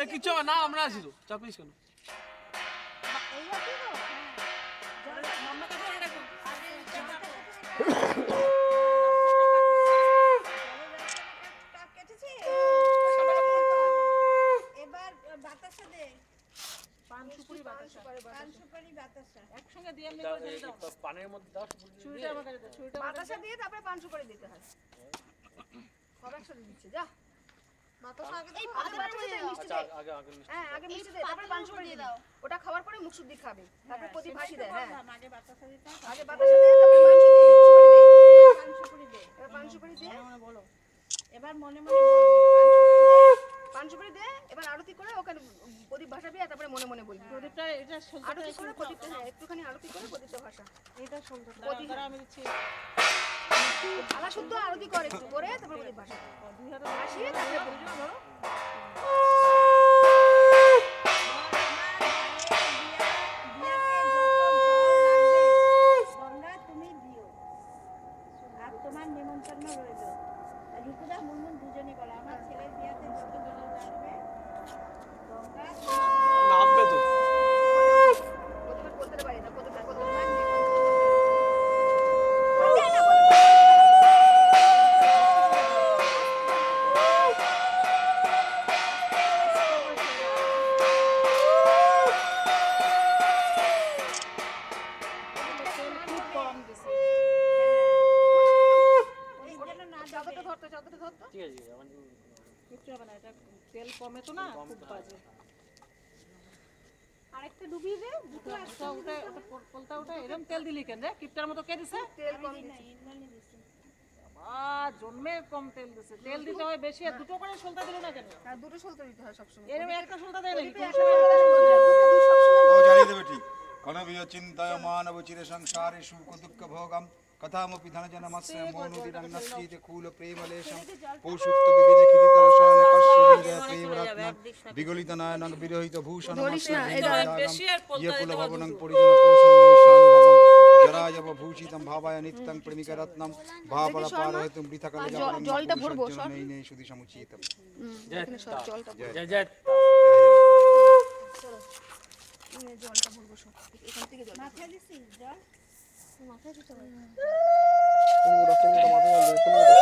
কিছু না আমরা আছি তো চাপিস কেন পানের মধ্যে দাও ছুরিটা আমার কাছে দাও ছুরিটা বাতাসা দিয়ে তারপরে পান সুপারি দিতে হয় সব একসাথে দিচ্ছে যা বাতাসা আগে এই মিষ্টি দে আগে মিষ্টি হ্যাঁ আগে মিষ্টি দে তারপরে পান সুপারি দিয়ে দাও ওটা খাওয়ার পরে মুখ শুদ্ধি খাবে তারপরে প্রদীপ হাসি দেয় হ্যাঁ আগে বাতাসা দিতে আগে বাতাসা দে তারপরে পান সুপারি দে এবার পান সুপারি দে এবার বলো এবার মনে মনে বলবি পান সুপারি দে এবার আরতি করে ওখানে প্রদীপ ভাসাবি আর তারপরে মনে মনে বলবি প্রদীপটা এটা আরতি করে প্রদীপটা হ্যাঁ একটুখানি আরতি করে প্রদীপটা ভাসা এটা সুন্দর দাঁড়া আমি দিচ্ছি আলা শুদ্ধ আরতি করে একটু করে তারপর প্রদীপ ভাসা দুই হাতে ভাসিয়ে তারপরে বলবি ধরো গঙ্গা তুমি দিও আর তোমার নিমন্ত্রণ রইল রিকুদা মুনমুন দুজনেই বলো আমার ছেলের বিয়াতে যত জল লাগবে গঙ্গা নামবে তো কতবার বলতে পারি না কতবার তেল কমে তো না খুব বাজে আরেকটা ডুবিয়ে দে দুটো একটা ওটা পলতা ওটা এরকম তেল দিলি কেন রে কিপটার মতো কে দিছে তেল কম দিছি ইনমালি দিছি জন্মে কম তেল দিছে তেল দিতে হয় বেশি আর দুটো করে সলতা দিল না কেন হ্যাঁ দুটো সলতা দিতে হয় সব সময় এরকম একটা সলতা দেয় নাকি ও জানিয়ে দেবে ঠিক কনবিয় চিন্তায় মানব চিরে সংসারে সুখ দুঃখ ভোগম कथामपि धनजनमस्य मोनुदिरन्नस्यते कूल प्रेमलेशं पौषुत्व विविधे किरीटरसायन कश्यवीर प्रेमरत्नं विगलितनायनं विरहित भूषणमस्य ये कुलभवनं परिजन पोषणेशानुभवं जरायव भूषितं भावाय नित्यं प्रेमिकरत्नं भावपरपारहितं वृथकलजं जलটা ভরবো সর নেই নেই সুধি সমুচিত এখানে সব জলটা জয় জয় চলো এই জলটা ভরবো সব এখান থেকে জল মাথায় দিছিস জল মাথায় দিতে হবে পুরো মাথায়